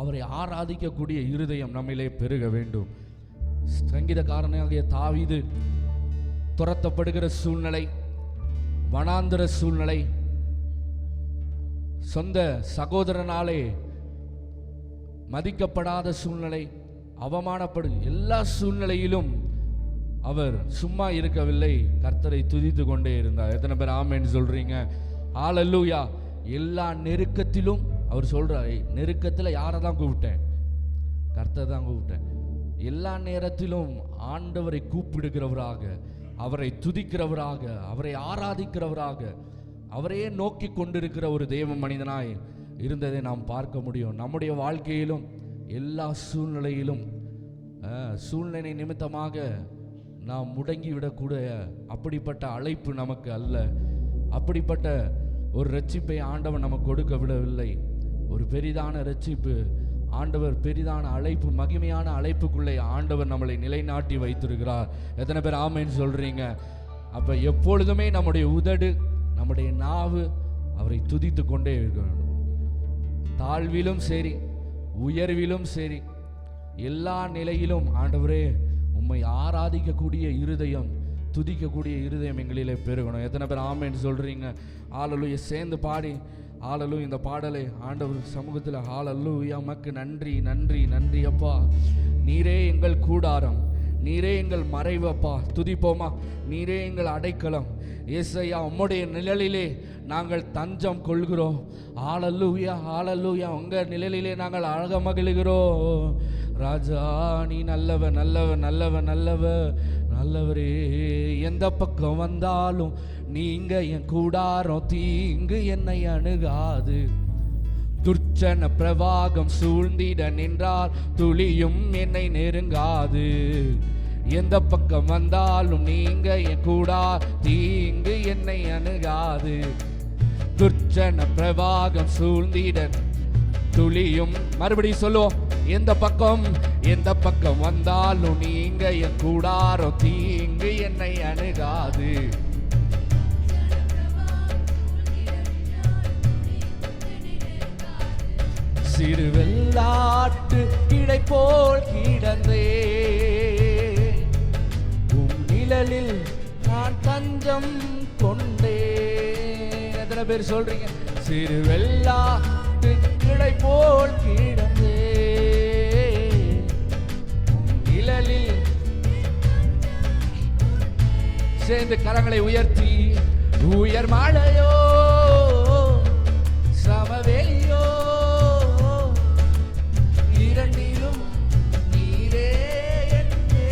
அவரை ஆராதிக்கக்கூடிய இருதயம் நம்மிலே பெருக வேண்டும். சங்கீதக்காரனாகிய தாவீது துரத்தப்படுகிற சூழ்நிலை, வனாந்திர சூழ்நிலை, சொந்த சகோதரனாலே மதிக்கப்படாத சூழ்நிலை, எல்லா சூழ்நிலையிலும் அவர் சும்மா இருக்கவில்லை, கர்த்தரை துதித்து கொண்டே இருந்தார். எத்தனை பேர் ஆமென் சொல்றீங்க? ஹல்லேலூயா. எல்லா நெருக்கத்திலும் அவர் சொல்றாரு, நெருக்கத்தில் யாரை தான் கூப்பிட்டேன்? கர்த்தரை தான் கூப்பிட்டேன். எல்லா நேரத்திலும் ஆண்டவரை கூப்பிடுகிறவராக, அவரை துதிக்கிறவராக, அவரை ஆராதிக்கிறவராக, அவரையே நோக்கி கொண்டிருக்கிற ஒரு தேவ மனிதனாய் இருந்ததை நாம் பார்க்க முடியும். நம்முடைய வாழ்க்கையிலும் எல்லா சூழ்நிலையிலும் சூழ்நிலை நிமித்தமாக நாம் முடங்கிவிடக்கூடிய அப்படிப்பட்ட அழைப்பு நமக்கு அல்ல. அப்படிப்பட்ட ஒரு ரட்சிப்பை ஆண்டவர் நமக்கு கொடுக்க விடவில்லை. ஒரு பெரிதான ரட்சிப்பு, ஆண்டவர் பெரிதான அழைப்பு, மகிமையான அழைப்புக்குள்ளே ஆண்டவர் நம்மளை நிலைநாட்டி வைத்திருக்கிறார். எத்தனை பேர் ஆமென் சொல்றீங்க? அப்ப எப்பொழுதுமே நம்முடைய உதடு, நம்முடைய நாவு அவரை துதித்து கொண்டே இருக்கணும். தாழ்விலும் சரி, உயர்விலும் சரி, எல்லா நிலையிலும் ஆண்டவரே உம்மை ஆராதிக்கக்கூடிய இருதயம், துதிக்கக்கூடிய இருதயம் எங்களிலே பெருகணும். எத்தனை பேர் ஆமென் சொல்றீங்க? ஹல்லேலூயா. சேர்ந்து பாடி ஹல்லேலூயா இந்த பாடலை ஆண்டவர் சமூகத்தில் ஹல்லேலூயா. உமக்கு நன்றி, நன்றி, நன்றி அப்பா. நீரே எங்கள் கூடாரம், நீரே எங்கள் மறைவு அப்பா. துதிப்போமா? நீரே எங்கள் அடைக்கலம் ஏசையா, உம்முடைய நிழலிலே நாங்கள் தஞ்சம் கொள்கிறோம். ஹல்லேலூயா, ஹல்லேலூயா. உங்கள் நிழலிலே நாங்கள் அழக மகிழ்கிறோம். ராஜா நீ நல்லவர், நல்லவர், நல்லவர், நல்லவர், நல்லவரே. எந்த பக்கம் வந்தாலும் நீங்க என் கூடாரம், தீங்கு என்னை அணுகாது. துர்ச்சன பிரவாகம் சூழ்ந்திட நின்றால் துளியும் என்னை நெருங்காது. எந்த பக்கம் வந்தாலும் நீங்க என் கூடார், தீங்கு என்னை அணுகாது. துர்ச்சன பிரவாகம் சூழ்ந்திட துளியும், மறுபடியும் சொல்லுவோம், எந்த பக்கம் வந்தாலும் நீங்க என் கூடாரம், தீங்கு என்னை அணுகாது. சிறு வெள்ளாட்டு கிடை போல் கிடந்தே, உம் நிழலில் நான் தஞ்சம் கொண்டே. எத்தனை பேர் சொல்றீங்க? சிறு வெள்ளாட்டு கிடை போல் கிடந்தே, உம் நிழலில். சேர்ந்து கரங்களை உயர்த்தி, உயர் மழையோ சமவெளியோ இரண்டிலும் நீரே என்றே.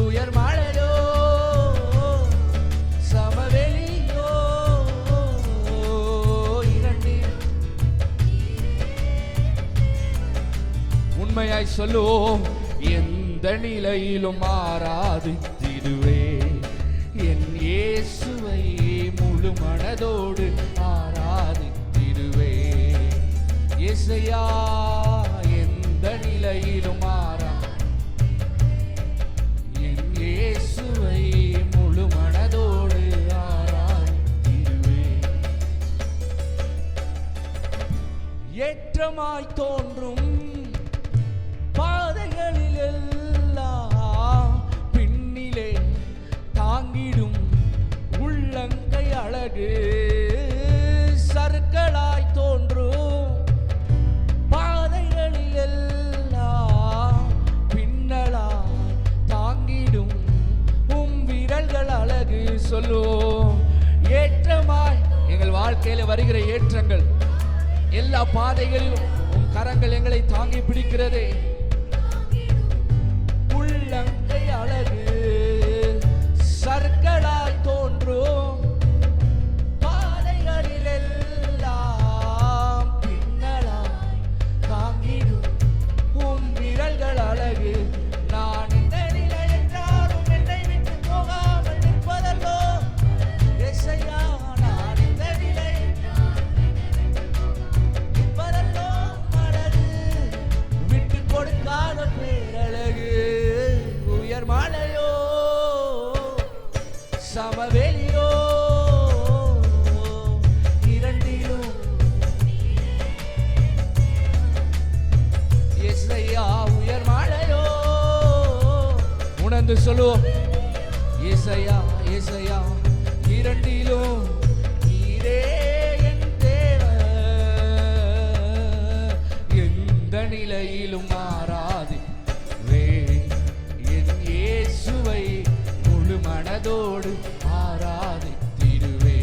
உயர் மழையோ சமவெளியோ இரண்டிலும். உண்மையாய் சொல்லுவோம், எந்த நிலையிலும் ஆராதித்திடுவே என் இயேசுவை, முழு மனதோடு ஆராதித்திடுவே. இயேசையா எந்த நிலையிலும் என் இயேசுவை முழு மனதோடு ஆராதித்திடுவே. ஏற்றமாய் தோன்றும் பாதைகளில் எல்லாம் பின்னிலே தாங்கிடும் உள்ளங்கை அழகு. சறுக்களாய் தோன்றும் பாதைகளில் எல்லாம் பின்னலாய் தாங்கிடும் உம் விரல்கள் அழகு. சொல்லுவோம், ஏற்றமாய் எங்கள் வாழ்க்கையில வருகிற ஏற்றங்கள், எல்லா பாதைகளிலும் உம் கரங்கள் எங்களை தாங்கி பிடிக்கிறதே. உள்ளங்கை அழகு சறுக்களாய் தோன்றும் பாதைகளில் எல்லாம் பின்னலாய் தாங்கிடும் உம் விரல்கள் அழகு. நான் இந்த நிலை என்றாலும் என்னை விட்டு போகாமல் நிற்பதல்லோ இயேசையா. நான் இந்த நிலை நிற்பதல்லோ அழகு, விட்டு கொடுக்காத பேரழகு. சேர்ந்து சொல்லுவோம். ஏசையா ஏசையா இரண்டிலும் நீரே என் தேவன், எந்த நிலையிலும் மாறாது என் இயேசுவை முழு மனதோடு ஆராதித்திடுவே.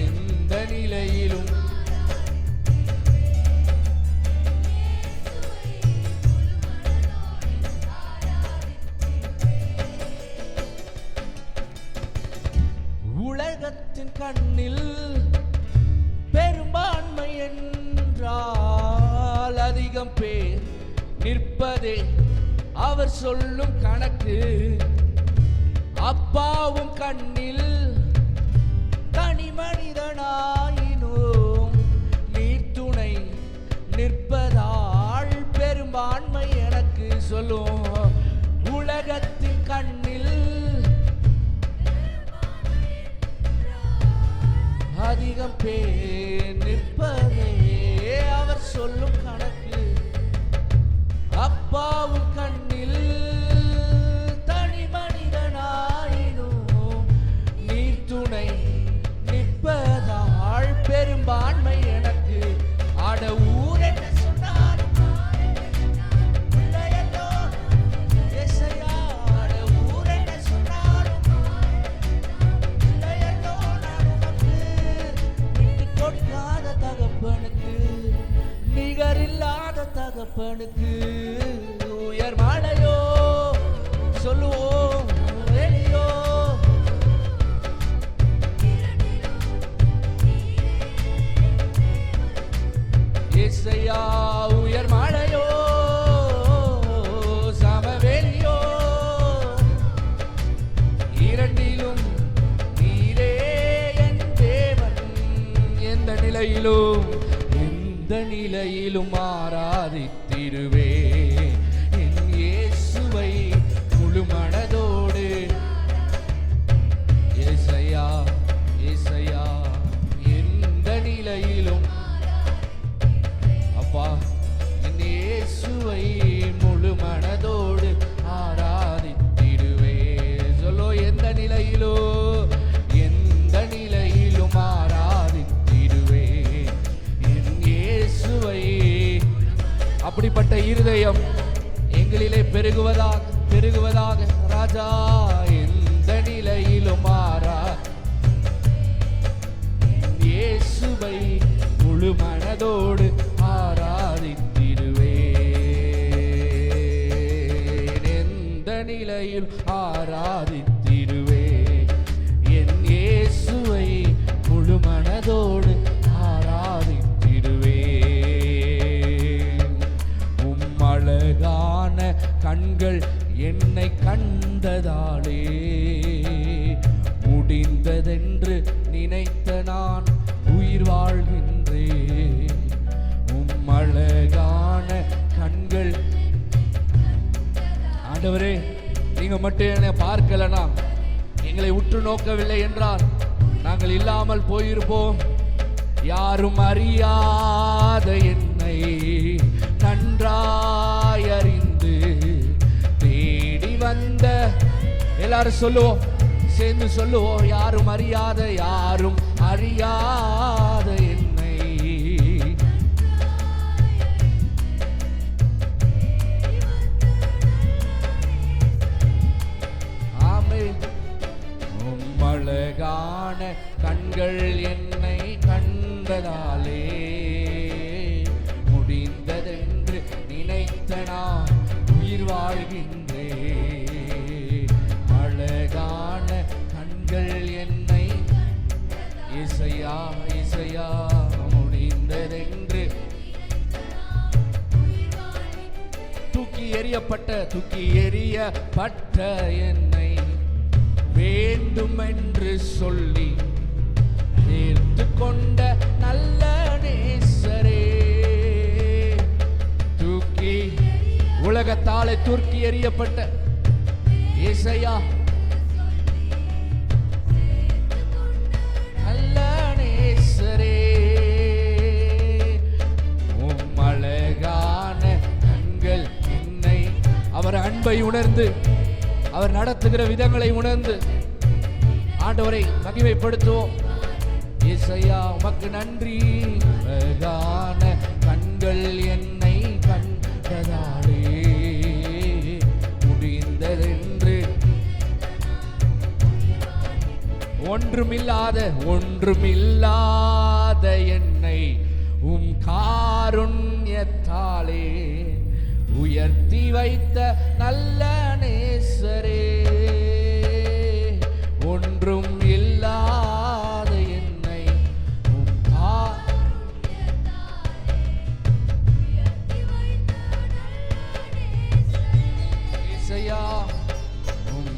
எந்த நிலையிலும் உலகத்தின் கண்ணில் பெரும்பான்மை என்றால் அதிகம் பேர் நிற்பதே அவர் சொல்லும் கணக்கு. அப்பாவும் கண்ணில் தனி மனிதனாயினும் நீர் துணை நிற்பதால் பெரும்பான்மை எனக்கு சொல்லும். உலகத்தின் கண்ணில் அதிகம் பேர் நிற்பதே அவர் சொல்லும் கணக்கு. அப்பாவும் கண்ணில் தனி மனிதனாயினும் நீர் துணை நிற்பதால் பெரும்பான்மை எனக்கு. ஆட ஊர் என்ன சொன்னாலும் பிள்ளையோ ஏசையா, ஆட ஊர் என்ன சொன்னாலும் பிள்ளையோ நான் உனக்கு விட்டு கொடுக்காத தகப்பனுக்கு, நிகரில்லாத தகப்பனுக்கு. உயர் மலையோ சொல்லுவோம் வெளியோ, ஏசையா உயர் மலையோ சமவெளியோ, இரண்டிலும் நீரே என் தேவன், எந்த நிலையிலும் எந்த நிலையிலும் ஆராதித்திடுவே. என் இயேசுவை முழு மனதோடு. ஏசையா ஏசையா எந்த நிலையிலும் அப்பா என் இயேசுவை முழு மனதோடு ஆராதித்திடுவே. சொல்லோ எந்த நிலையிலோ எந்த நிலையிலும் ஆராதித்திடுவே என் இயேசுவை. அப்படிப்பட்ட இருதயம் எங்களிலே பெருகுவதாக பெருகுவதாக ராஜா. எந்த நிலையிலும் இயேசுவை முழு மனதோடு ஆராதித்திடுவே. எந்த நிலையில் ஆராதித்திடுவே என் இயேசுவை முழு மனதோடு ஆராதித்திடுவே. அழகான கண்கள் என்னை கண்டதாலே முடிந்ததென்று நினைத்த நான் உயிர் வாழ்கின்றேன். அழகான கண்கள் ஆண்டவரே, நீங்க மட்டும் என்னை பார்க்கலனா, எங்களை உற்று நோக்கவில்லை என்றால் நாங்கள் இல்லாமல் போயிருப்போம். யாரும் அறியாத என்னை நன்றாய் அறிந்து தேடி வந்த, எல்லாரும் சொல்லுவோம், சேர்ந்து சொல்லுவோம். யாரும் அறியாத என்னை ஆமென். அழகான கண்கள் என்னை கண்டதாலே முடிந்ததென்று நினைத்த நான் உயிர் வாழ்கின்றேன். அழகான கண்கள் என்னை இசையா இசையா முடிந்ததென்று தூக்கி எறியப்பட்ட என்னை வேண்டும் என்று சொல்லி சேர்த்து கொண்ட நல்ல நேசரே. உலகத்தாலே தூக்கி எறியப்பட்ட இசையா நல்ல நேசரே, அழகான கண்கள் என்னை அன்பை உணர்ந்து, அவர் நடத்துகிற விதங்களை உணர்ந்து ஆண்டவரை மகிமைப்படுத்துவோம். இயேசையா உமக்கு நன்றி. அழகான கண்கள் என்னை கண்டதாலே முடிந்ததென்று ஒன்றுமில்லாத என்னை உம் காருண்யத்தாலே உயர்த்தி வைத்த நல்ல நேசரே. ஒன்றும் இல்லாத என்னை உம் இசையா உம்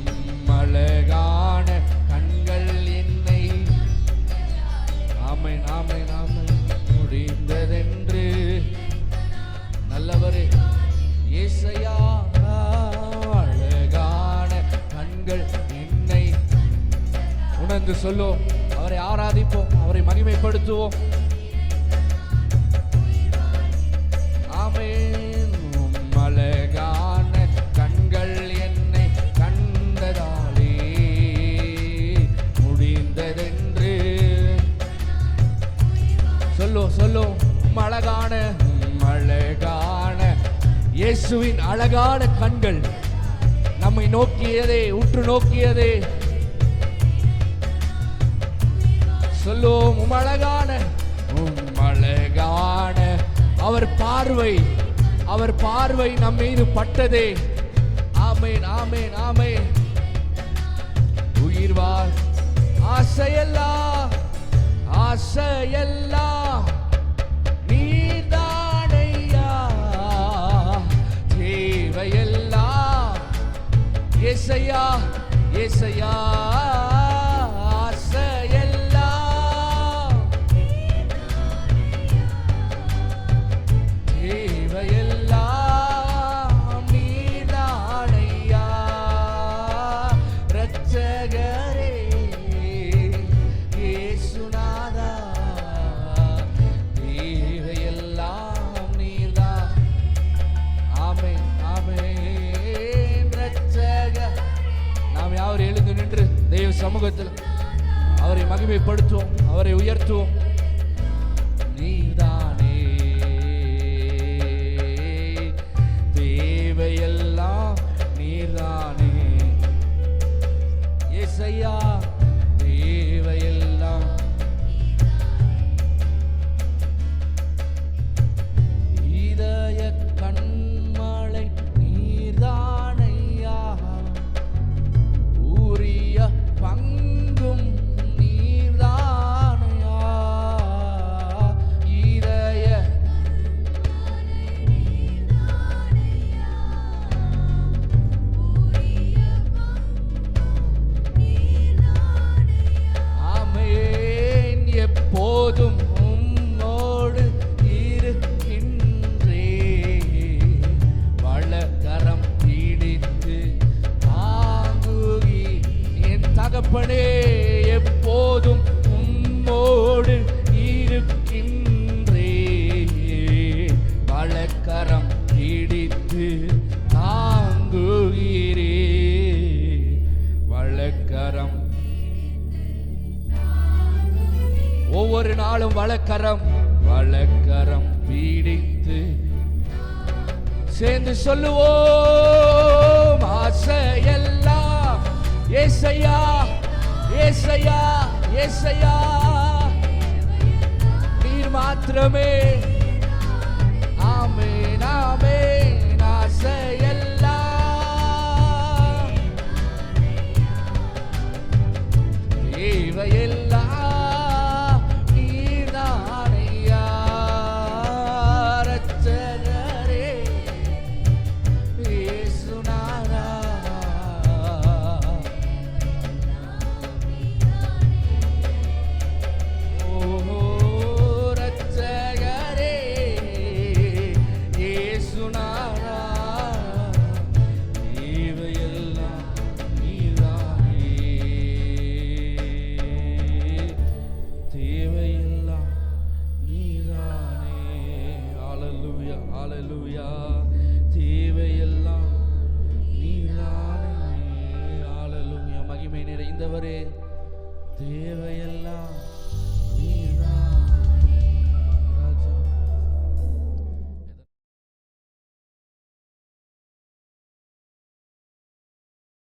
அழகான கண்கள் என்னை ஆமென் ஆமென் ஆமென் முடிந்ததென்று நல்லவரே இயேசையா அழகான கண்கள் என்னை உணர்ந்து சொல்லுவோம். அவரை ஆராதிப்போம், அவரை மகிமைப்படுத்துவோம். ஆமென். அழகான கண்கள் என்னை கண்டதாலே முடிந்ததென்று சொல்லும் அழகான இயேசுவின் அழகான கண்கள் நம்மை நோக்கியதே, உற்று நோக்கியதே. சொல்லுவோம் அழகான அவர் பார்வை நம் மீது பட்டதே. ஆமென் ஆமென் ஆமென். உயிர் வாழ் ஆசையெல்லாம் நீர்தானையா. தேவையெல்லாம் ஏசையா ஏசையா. சமூகத்தில் அவரை மகிமைப்படுத்துவோம், அவரை உயர்த்துவோம். நீதானே தேவையெல்லாம் நீதானே இயேசையா. தேவையெல்லாம் இதய கண்மலை நீர்தானையா. ஊரிய பங்கும் நீர்தானையா. இதய ஆமென். எப்போதும் உம்மோடு இருக்கின்றே. வலக்கரம் பிடித்து தாங்குகி என் தகப்பனே. எப்போதும் உம்மோடு இருக்கின்றே. வலக்கரம் பிடித்து தாங்குகிறே. வலக்கரம் ஒவ்வொரு நாளும் வலக்கரம் பீடித்து சேர்ந்து சொல்லுவோம். ஆசையெல்லாம் ஏசையா ஏசையா ஏசையா. நீர் மாத்திரமே. ஆமென் ஆமென். ஆசையெல்லாம் தேவையெல்லாம் ஆண்டவரே தேவையெல்லாம் நீர்